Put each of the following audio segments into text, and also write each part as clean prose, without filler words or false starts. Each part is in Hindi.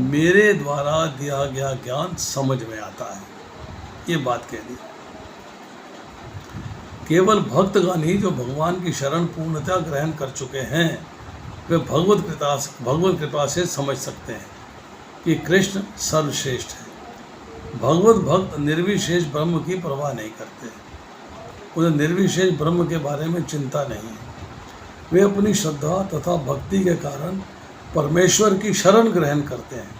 मेरे द्वारा दिया गया ज्ञान समझ में आता है। ये बात कह दी। केवल भक्तगण ही जो भगवान की शरण पूर्णतः ग्रहण कर चुके हैं वे भगवत कृपा से समझ सकते हैं कि कृष्ण सर्वश्रेष्ठ है। भगवत भक्त निर्विशेष ब्रह्म की परवाह नहीं करते, उन्हें निर्विशेष ब्रह्म के बारे में चिंता नहीं है। वे अपनी श्रद्धा तथा भक्ति के कारण परमेश्वर की शरण ग्रहण करते हैं।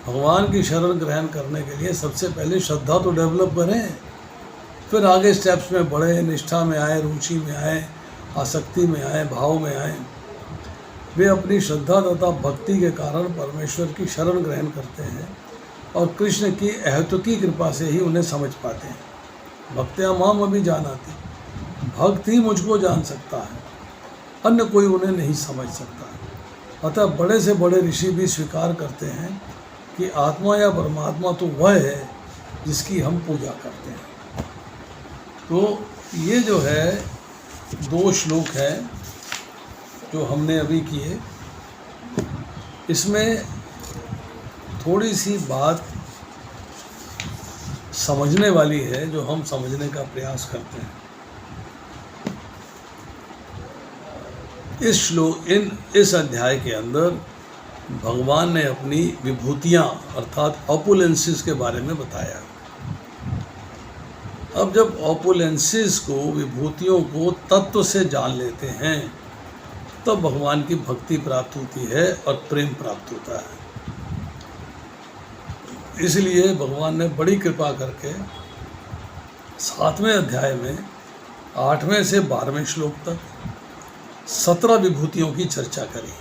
भगवान की शरण ग्रहण करने के लिए सबसे पहले श्रद्धा तो डेवलप करें, फिर आगे स्टेप्स में बढ़े, निष्ठा में आए, रुचि में आए, आसक्ति में आए, भाव में आए। वे अपनी श्रद्धा तथा भक्ति के कारण परमेश्वर की शरण ग्रहण करते हैं और कृष्ण की अहेतुकी कृपा से ही उन्हें समझ पाते हैं। भक्त्या माम अभी जानाति, भक्त ही मुझको जान सकता है, अन्य कोई उन्हें नहीं समझ सकता। अतः बड़े से बड़े ऋषि भी स्वीकार करते हैं कि आत्मा या परमात्मा तो वह है जिसकी हम पूजा करते हैं। तो ये जो है 2 श्लोक है जो हमने अभी किए, इसमें थोड़ी सी बात समझने वाली है जो हम समझने का प्रयास करते हैं। इस अध्याय के अंदर भगवान ने अपनी विभूतियाँ अर्थात ऑपुलेंसेस के बारे में बताया। अब जब ऑपुलेंसेस को, विभूतियों को तत्व से जान लेते हैं तब भगवान की भक्ति प्राप्त होती है और प्रेम प्राप्त होता है। इसलिए भगवान ने बड़ी कृपा करके 7वें अध्याय में 8वें से 12वें श्लोक तक 17 विभूतियों की चर्चा करी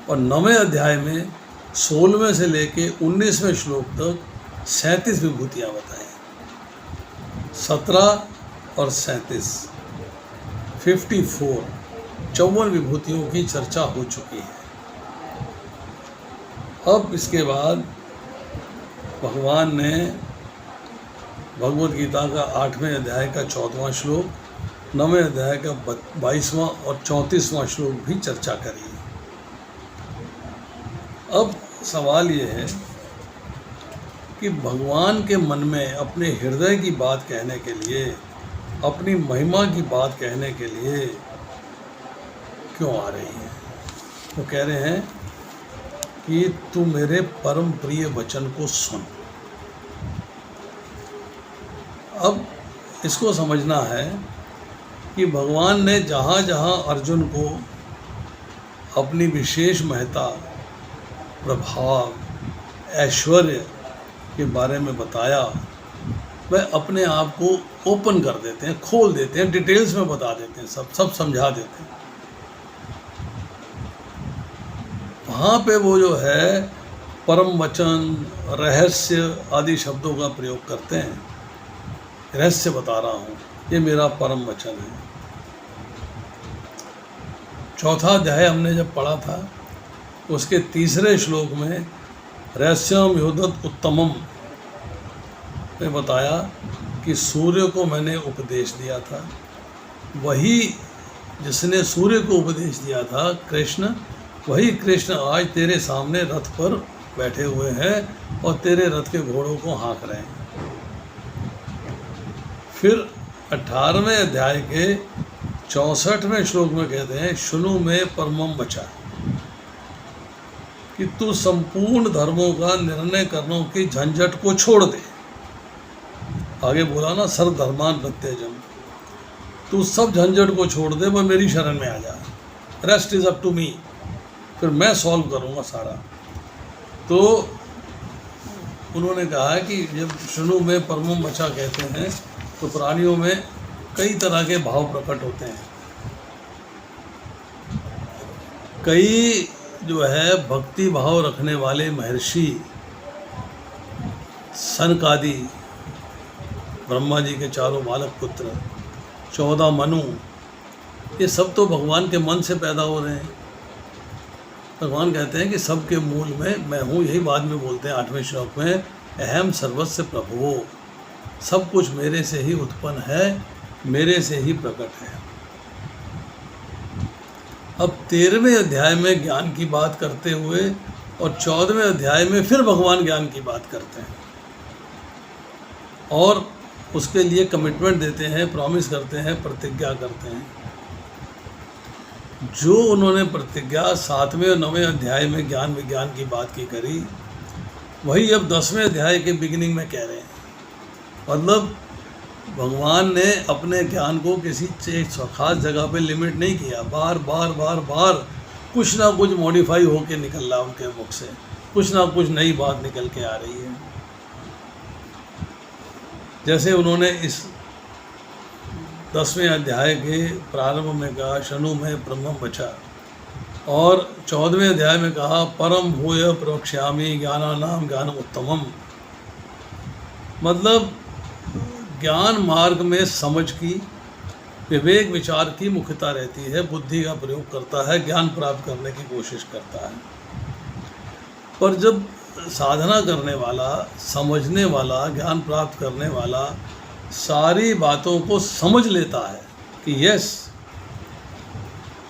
और 9वें अध्याय में 16वें से लेके 19वें श्लोक तक 37 विभूतियाँ बताई। 17 और 37 54 विभूतियों की चर्चा हो चुकी है। अब इसके बाद भगवान ने भगवद गीता का 8वें अध्याय का 14वां श्लोक, 9वें अध्याय का 22वां और 34वां श्लोक भी चर्चा करी। अब सवाल ये है कि भगवान के मन में अपने हृदय की बात कहने के लिए, अपनी महिमा की बात कहने के लिए क्यों आ रही है? वो कह रहे हैं कि तू मेरे परम प्रिय वचन को सुन। अब इसको समझना है कि भगवान ने जहाँ जहाँ अर्जुन को अपनी विशेष महत्ता, प्रभाव, ऐश्वर्य के बारे में बताया, वह अपने आप को ओपन कर देते हैं, खोल देते हैं, डिटेल्स में बता देते हैं, सब समझा देते हैं। वहाँ पे वो जो है परम वचन, रहस्य आदि शब्दों का प्रयोग करते हैं। रहस्य बता रहा हूँ, ये मेरा परम वचन है। 4था अध्याय हमने जब पढ़ा था उसके 3रे श्लोक में रहस्यम योदत उत्तमम में बताया कि सूर्य को मैंने उपदेश दिया था। वही जिसने सूर्य को उपदेश दिया था कृष्ण, वही कृष्ण आज तेरे सामने रथ पर बैठे हुए हैं और तेरे रथ के घोड़ों को हाँक रहे हैं। फिर 18वें अध्याय के 64वें श्लोक में कहते हैं शुनु में परमम वचा, कि तू संपूर्ण धर्मों का निर्णय करने की झंझट को छोड़ दे। आगे बोला ना, सर्वधर्मान प्रत्यजम, तू सब झंझट को छोड़ दे, वह मेरी शरण में आ जा। Rest is up to me, फिर मैं सॉल्व करूँगा सारा। तो उन्होंने कहा कि जब शुनु में परमम वचा कहते हैं तो प्राणियों में कई तरह के भाव प्रकट होते हैं। कई जो है भक्ति भाव रखने वाले महर्षि, सनकादि, ब्रह्मा जी के 4 बालक पुत्र, 14 मनु, ये सब तो भगवान के मन से पैदा हो रहे हैं। भगवान कहते हैं कि सबके मूल में मैं हूँ, यही बाद में बोलते हैं 8वें श्लोक में, अहम सर्वस्य प्रभुवो, सब कुछ मेरे से ही उत्पन्न है, मेरे से ही प्रकट है। अब 13वें अध्याय में ज्ञान की बात करते हुए और 14वें अध्याय में फिर भगवान ज्ञान की बात करते हैं और उसके लिए कमिटमेंट देते हैं, प्रॉमिस करते हैं, प्रतिज्ञा करते हैं। जो उन्होंने प्रतिज्ञा 7वें और 9वें अध्याय में ज्ञान विज्ञान की बात की करी, वही अब 10वें अध्याय के बिगिनिंग में कह रहे हैं। मतलब भगवान ने अपने ज्ञान को किसी खास जगह पे लिमिट नहीं किया, बार बार बार बार कुछ ना कुछ मॉडिफाई होके निकल रहा उनके मुख से, कुछ ना कुछ नई बात निकल के आ रही है। जैसे उन्होंने इस 10वें अध्याय के प्रारंभ में कहा शनु में ब्रह्मम बचा, और 14वें अध्याय में कहा परम भूय प्रवक्ष्यामि ज्ञानानाम ज्ञानम उत्तमम। मतलब ज्ञान मार्ग में समझ की, विवेक विचार की मुख्यता रहती है, बुद्धि का प्रयोग करता है, ज्ञान प्राप्त करने की कोशिश करता है। पर जब साधना करने वाला, समझने वाला, ज्ञान प्राप्त करने वाला सारी बातों को समझ लेता है कि यस,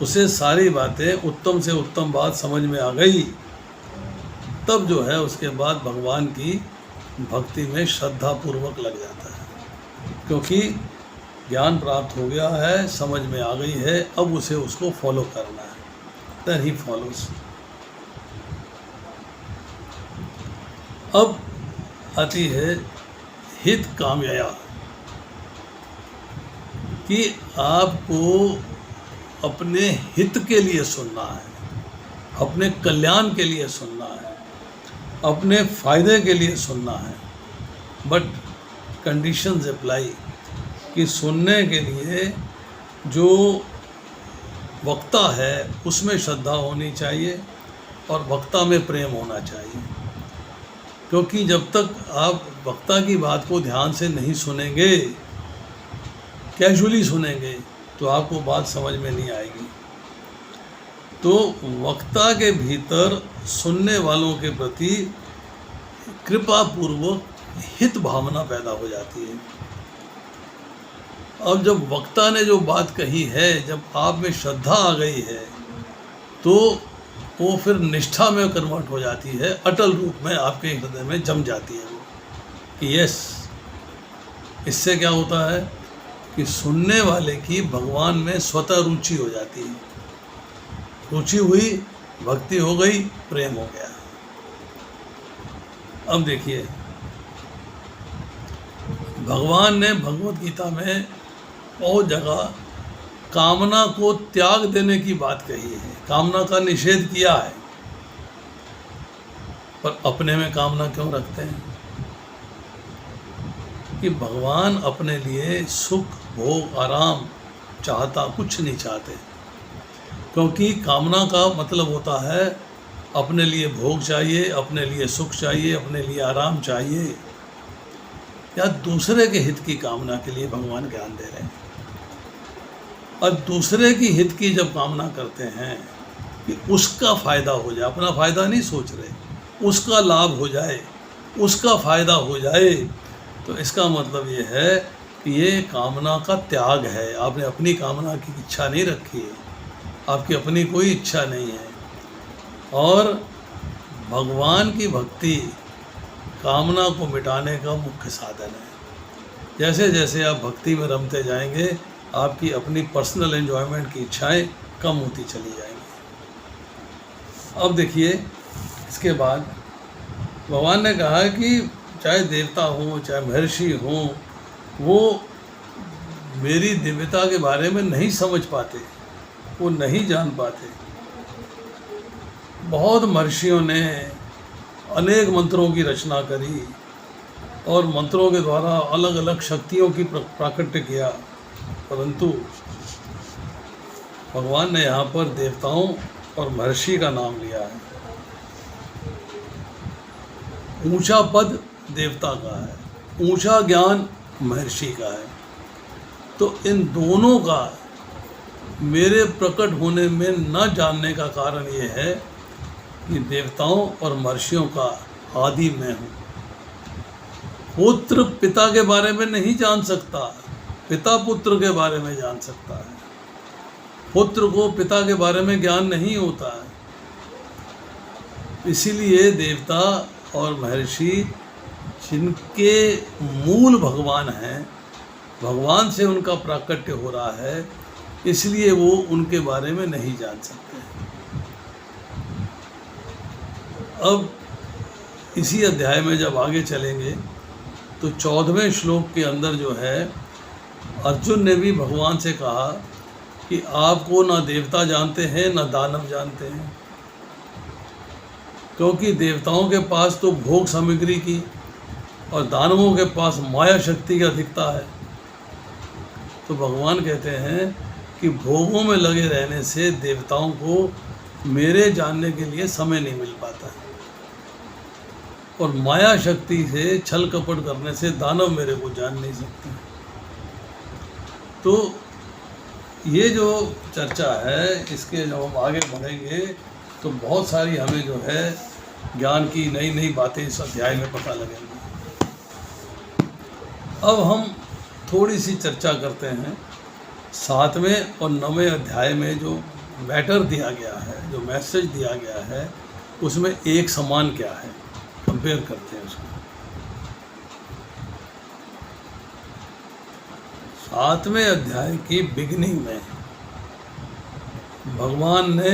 उसे सारी बातें उत्तम से उत्तम बात समझ में आ गई, तब जो है उसके बाद भगवान की भक्ति में श्रद्धा पूर्वक लग जाता है, क्योंकि ज्ञान प्राप्त हो गया है, समझ में आ गई है, अब उसे उसको फॉलो करना है, देन ही फॉलोज। अब आती है हित कामया, कि आपको अपने हित के लिए सुनना है, अपने कल्याण के लिए सुनना है, अपने फायदे के लिए सुनना है। बट कंडीशंस अप्लाई, कि सुनने के लिए जो वक्ता है उसमें श्रद्धा होनी चाहिए और वक्ता में प्रेम होना चाहिए। क्योंकि जब तक आप वक्ता की बात को ध्यान से नहीं सुनेंगे, कैजुअली सुनेंगे, तो आपको बात समझ में नहीं आएगी। तो वक्ता के भीतर सुनने वालों के प्रति कृपा पूर्वक हित भावना पैदा हो जाती है। अब जब वक्ता ने जो बात कही है, जब आप में श्रद्धा आ गई है, तो वो फिर निष्ठा में कन्वर्ट हो जाती है, अटल रूप में आपके हृदय में जम जाती है वो, कि यस। इससे क्या होता है कि सुनने वाले की भगवान में स्वतः रुचि हो जाती है, रुचि हुई, भक्ति हो गई, प्रेम हो गया। अब देखिए, भगवान ने भगवत गीता में बहुत जगह कामना को त्याग देने की बात कही है, कामना का निषेध किया है। पर अपने में कामना क्यों रखते हैं? कि भगवान अपने लिए सुख, भोग, आराम चाहता, कुछ नहीं चाहते। क्योंकि कामना का मतलब होता है अपने लिए भोग चाहिए, अपने लिए सुख चाहिए, अपने लिए आराम चाहिए, या दूसरे के हित की कामना के लिए भगवान ज्ञान दे रहे हैं। और दूसरे की हित की जब कामना करते हैं कि उसका फ़ायदा हो जाए, अपना फ़ायदा नहीं सोच रहे, उसका लाभ हो जाए, उसका फ़ायदा हो जाए, तो इसका मतलब ये है कि ये कामना का त्याग है। आपने अपनी कामना की इच्छा नहीं रखी है, आपकी अपनी कोई इच्छा नहीं है। और भगवान की भक्ति कामना को मिटाने का मुख्य साधन है। जैसे जैसे आप भक्ति में रमते जाएंगे, आपकी अपनी पर्सनल एंजॉयमेंट की इच्छाएं कम होती चली जाएंगी। अब देखिए, इसके बाद भगवान ने कहा कि चाहे देवता हो, चाहे महर्षि हो, वो मेरी दिव्यता के बारे में नहीं समझ पाते, वो नहीं जान पाते। बहुत महर्षियों ने अनेक मंत्रों की रचना करी और मंत्रों के द्वारा अलग अलग शक्तियों की प्राकट्य किया, परंतु भगवान ने यहाँ पर देवताओं और महर्षि का नाम लिया है। ऊंचा पद देवता का है, ऊंचा ज्ञान महर्षि का है। तो इन दोनों का मेरे प्रकट होने में न जानने का कारण ये है कि देवताओं और महर्षियों का आदि मैं हूँ। पुत्र पिता के बारे में नहीं जान सकता, पिता पुत्र के बारे में जान सकता है। पुत्र को पिता के बारे में ज्ञान नहीं होता है। इसीलिए देवता और महर्षि जिनके मूल भगवान हैं, भगवान से उनका प्राकट्य हो रहा है, इसलिए वो उनके बारे में नहीं जान सकते। अब इसी अध्याय में जब आगे चलेंगे तो 14वें श्लोक के अंदर जो है, अर्जुन ने भी भगवान से कहा कि आपको ना देवता जानते हैं ना दानव जानते हैं, क्योंकि देवताओं के पास तो भोग सामग्री की और दानवों के पास माया शक्ति की अधिकता है। तो भगवान कहते हैं कि भोगों में लगे रहने से देवताओं को मेरे जानने के लिए समय नहीं मिल पाता है, और माया शक्ति से छल कपट करने से दानव मेरे को जान नहीं सकते। तो ये जो चर्चा है, इसके जब हम आगे बढ़ेंगे तो बहुत सारी हमें जो है ज्ञान की नई नई बातें इस अध्याय में पता लगेंगी। अब हम थोड़ी सी चर्चा करते हैं 7वें और 9वें अध्याय में जो मैटर दिया गया है, जो मैसेज दिया गया है, उसमें एक समान क्या है, कंपेयर करते हैं उसको। 7वें अध्याय की बिगिनिंग में भगवान ने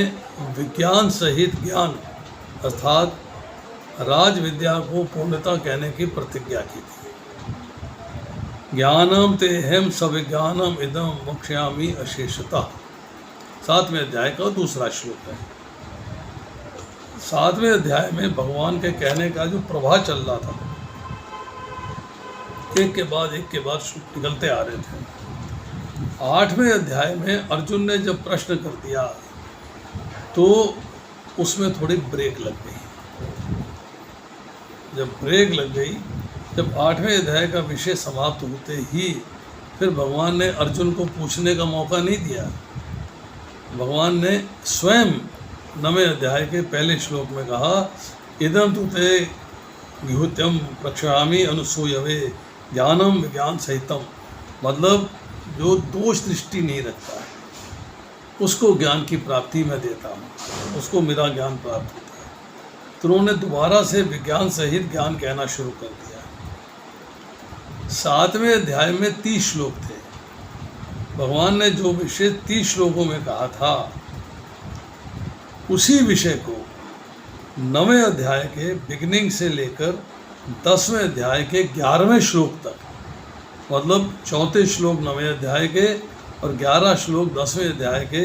विज्ञान सहित ज्ञान अर्थात राज विद्या को पूर्णता कहने की प्रतिज्ञा की थी। ज्ञानम तेहम सविज्ञानम इदम मोक्ष्यामि अशेषतः, 7वें अध्याय का दूसरा श्लोक है। 7वें अध्याय में भगवान के कहने का जो प्रवाह चल रहा था, एक के बाद निकलते आ रहे थे। 8वें अध्याय में अर्जुन ने जब प्रश्न कर दिया तो उसमें थोड़ी ब्रेक लग गई। जब ब्रेक लग गई, जब 8वें अध्याय का विषय समाप्त होते ही फिर भगवान ने अर्जुन को पूछने का मौका नहीं दिया। भगवान ने स्वयं 9वें अध्याय के पहले श्लोक में कहा, इदम तु ते विहुत्यम प्रक्षामि अनुसूयवे ज्ञानम विज्ञान सहितम, मतलब जो दोष दृष्टि नहीं रखता है उसको ज्ञान की प्राप्ति मैं देता हूँ, उसको मेरा ज्ञान प्राप्त होता है। तो उन्होंने दोबारा से विज्ञान सहित ज्ञान कहना शुरू कर दिया। 7वें अध्याय में 30 श्लोक थे। भगवान ने जो विषय 30 श्लोकों में कहा था, उसी विषय को 9वें अध्याय के बिगिनिंग से लेकर 10वें अध्याय के 11वें श्लोक तक, मतलब 34 श्लोक 9वें अध्याय के और 11 श्लोक 10वें अध्याय के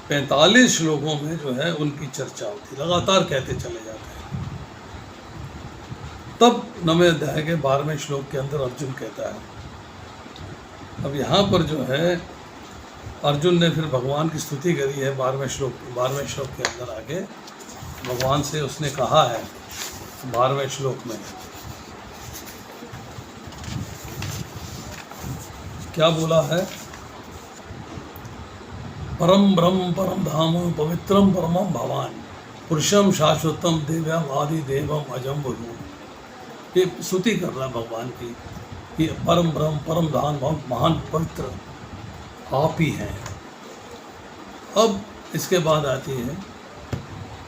45 श्लोकों में जो है उनकी चर्चा होती, लगातार कहते चले जाते हैं। तब 9वें अध्याय के 12वें श्लोक के अंदर अर्जुन कहता है। अब यहाँ पर जो है अर्जुन ने फिर भगवान की स्तुति करी है। 12वें श्लोक के अंदर आके भगवान से उसने कहा है 12वें श्लोक में क्या बोला है, परम ब्रह्म परम धाम पवित्रम परमम भवान पुरुषम शाश्वतम दिव्यम आदि देवम अजम बधू। ये स्तुति कर रहा है भगवान की कि परम ब्रह्म परम धाम महान पवित्र आप ही हैं। अब इसके बाद आती है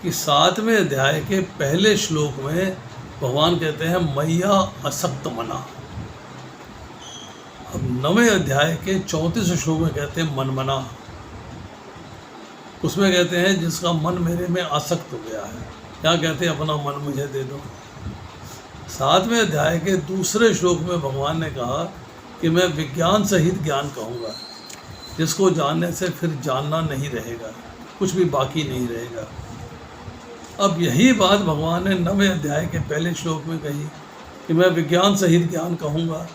कि 7वें अध्याय के पहले श्लोक में भगवान कहते हैं मैया असक्त मना। अब 9वें अध्याय के 34 श्लोक में कहते हैं मनमना। उसमें कहते हैं जिसका मन मेरे में आसक्त हो गया है, क्या कहते हैं अपना मन मुझे दे दो। 7वें अध्याय के दूसरे श्लोक में भगवान ने कहा कि मैं विज्ञान सहित ज्ञान कहूँगा, जिसको जानने से फिर जानना नहीं रहेगा, कुछ भी बाकी नहीं रहेगा। अब यही बात भगवान ने 9वें अध्याय के पहले श्लोक में कही कि मैं विज्ञान सहित ज्ञान कहूँगा,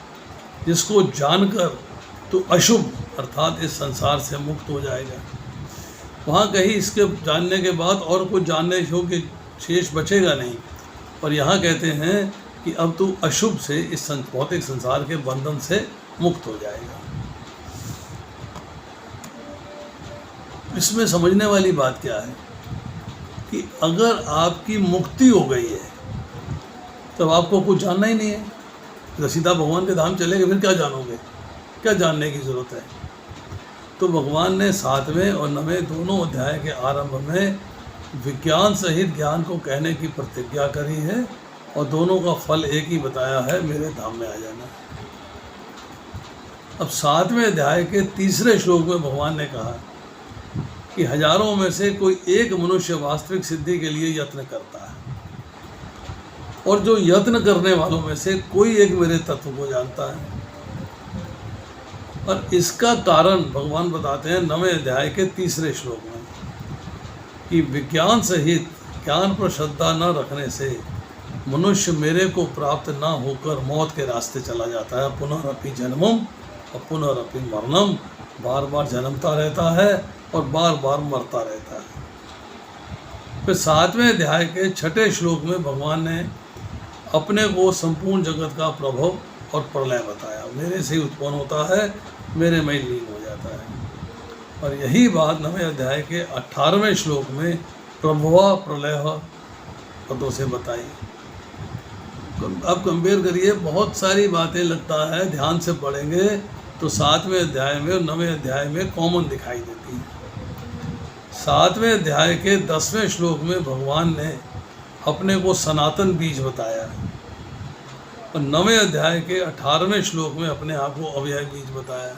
जिसको जानकर तो अशुभ अर्थात इस संसार से मुक्त हो जाएगा। वहाँ कहीं इसके जानने के बाद और कुछ जानने योग्य शेष बचेगा नहीं, और यहाँ कहते हैं कि अब तू अशुभ से इस भौतिक संसार के बंधन से मुक्त हो जाएगा। इसमें समझने वाली बात क्या है कि अगर आपकी मुक्ति हो गई है तब आपको कुछ जानना ही नहीं है, तो सीधा भगवान के धाम चले गए, फिर क्या जानोगे, क्या जानने की ज़रूरत है। तो भगवान ने 7वें और 9वें दोनों अध्याय के आरंभ में विज्ञान सहित ज्ञान को कहने की प्रतिज्ञा करी है और दोनों का फल एक ही बताया है, मेरे धाम में आ जाना। अब 7वें अध्याय के 3 श्लोक में भगवान ने कहा कि हजारों में से कोई एक मनुष्य वास्तविक सिद्धि के लिए यत्न करता है, और जो यत्न करने वालों में से कोई एक मेरे तत्व को जानता है। और इसका कारण भगवान बताते हैं 9वें अध्याय के 3 श्लोक में कि विज्ञान सहित ज्ञान पर श्रद्धा न रखने से मनुष्य मेरे को प्राप्त न होकर मौत के रास्ते चला जाता है। पुनरअपि जन्मम और पुनरअपि मरणम, बार बार जन्मता रहता है और बार बार मरता रहता है। फिर 7वें अध्याय के 6 श्लोक में भगवान ने अपने को संपूर्ण जगत का प्रभव और प्रलय बताया। मेरे से ही उत्पन्न होता है, मेरे में लीन हो जाता है। और यही बात 9वें अध्याय के 18वें श्लोक में प्रभवा प्रलय पदों से बताई। अब कंपेयर करिए, बहुत सारी बातें लगता है ध्यान से पढ़ेंगे तो 7वें अध्याय में और 9वें अध्याय में कॉमन दिखाई देती है। 7वें अध्याय के 10वें श्लोक में भगवान ने अपने को सनातन बीज बताया और 9वें अध्याय के 18वें श्लोक में अपने आप को अव्यय बीज बताया।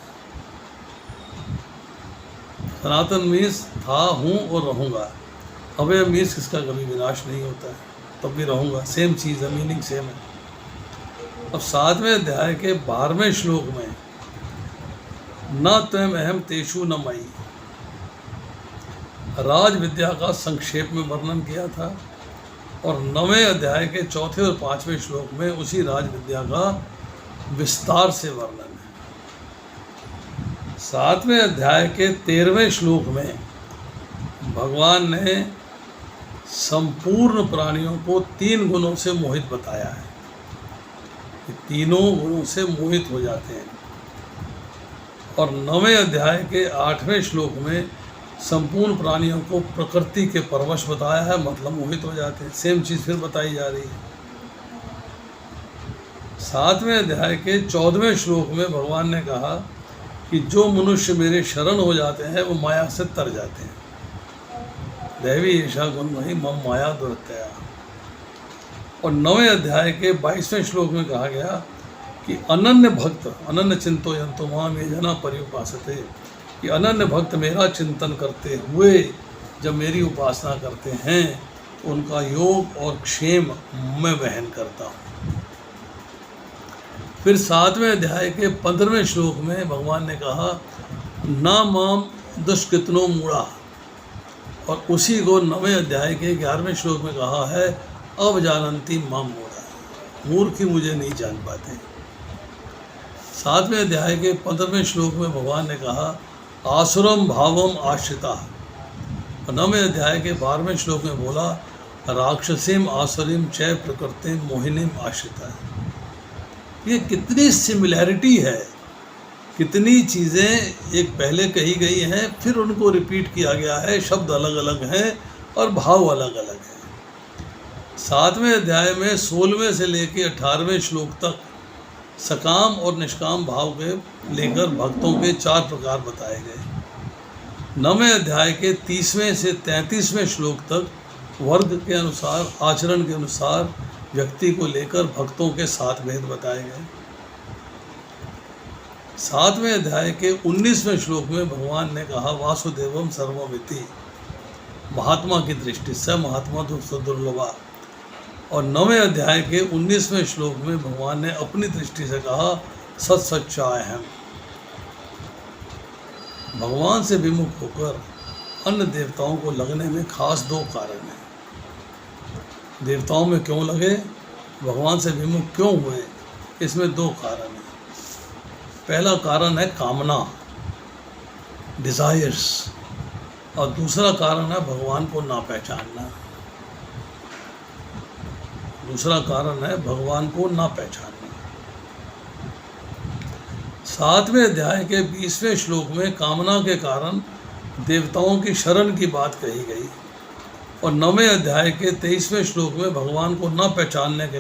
सनातन मीन्स था, हूँ और रहूँगा। अव्यय मीन्स किसका कभी विनाश नहीं होता है, तब भी रहूँगा। सेम चीज़ है, मीनिंग सेम है। अब 7वें अध्याय के 12वें श्लोक में न त्वम अहम तेषु न मयि, राज विद्या का संक्षेप में वर्णन किया था। और 9वें अध्याय के 4 और 5वें श्लोक में उसी राज विद्या का विस्तार से वर्णन है। 7वें अध्याय के 13वें श्लोक में भगवान ने संपूर्ण प्राणियों को 3 गुणों से मोहित बताया है। ये तीनों गुणों से मोहित हो जाते हैं। और 9वें अध्याय के 8वें श्लोक में संपूर्ण प्राणियों को प्रकृति के परवश बताया है, मतलब मोहित हो जाते हैं। सेम चीज़ फिर बताई जा रही है। 7वें अध्याय के 14वें श्लोक में भगवान ने कहा कि जो मनुष्य मेरे शरण हो जाते हैं वो माया से तर जाते हैं। दैवी ऐसा गुण वही मम माया दुरतया। और 9वें अध्याय के 22वें श्लोक में कहा गया कि अनन्य भक्त अनन्य चिंतो यंतो माम ये जना पर्युपासते, कि अनन्य भक्त मेरा चिंतन करते हुए जब मेरी उपासना करते हैं तो उनका योग और क्षेम मैं वहन करता हूँ। फिर 7वें अध्याय के 15वें श्लोक में भगवान ने कहा ना माम दुष्कृतनो मूढ़ा, और उसी को 9वें अध्याय के 11वें श्लोक में कहा है अब जानंती माम मूढ़ा, मूर्ख ही मुझे नहीं जान पाते। 7वें अध्याय के 15वें श्लोक में भगवान ने कहा आसुरम भावम आश्रिता, और 9वें अध्याय के 12वें श्लोक में बोला राक्षसीम आसुरीम चय प्रकृतिम मोहिनीम आश्रिता। ये कितनी सिमिलैरिटी है, कितनी चीज़ें एक पहले कही गई हैं फिर उनको रिपीट किया गया है। शब्द अलग अलग हैं और भाव अलग अलग हैं। 7वें अध्याय में 16वें से लेकर 18वें श्लोक तक सकाम और निष्काम भाव के लेकर भक्तों के 4 प्रकार बताए गए। 9वें अध्याय के 30वें से 33वें श्लोक तक वर्ग के अनुसार आचरण के अनुसार व्यक्ति को लेकर भक्तों के 7 भेद बताए गए। 7वें अध्याय के 19वें श्लोक में भगवान ने कहा वासुदेवम सर्वमिति, महात्मा की दृष्टि से महात्मा दुर्लभा। और 9वें अध्याय के 19वें श्लोक में भगवान ने अपनी दृष्टि से कहा सत सच्चा अहम। भगवान से विमुख होकर अन्य देवताओं को लगने में खास 2 कारण हैं। देवताओं में क्यों लगे, भगवान से विमुख क्यों हुए, इसमें 2 कारण हैं। पहला कारण है कामना, डिज़ायर्स, और दूसरा कारण है भगवान को ना पहचानना। दूसरा कारण है भगवान को ना पहचानना। 7वें अध्याय के 20वें श्लोक में कामना के कारण देवताओं की शरण की बात कही गई, और 9वें अध्याय के 23वें श्लोक में भगवान को न पहचानने के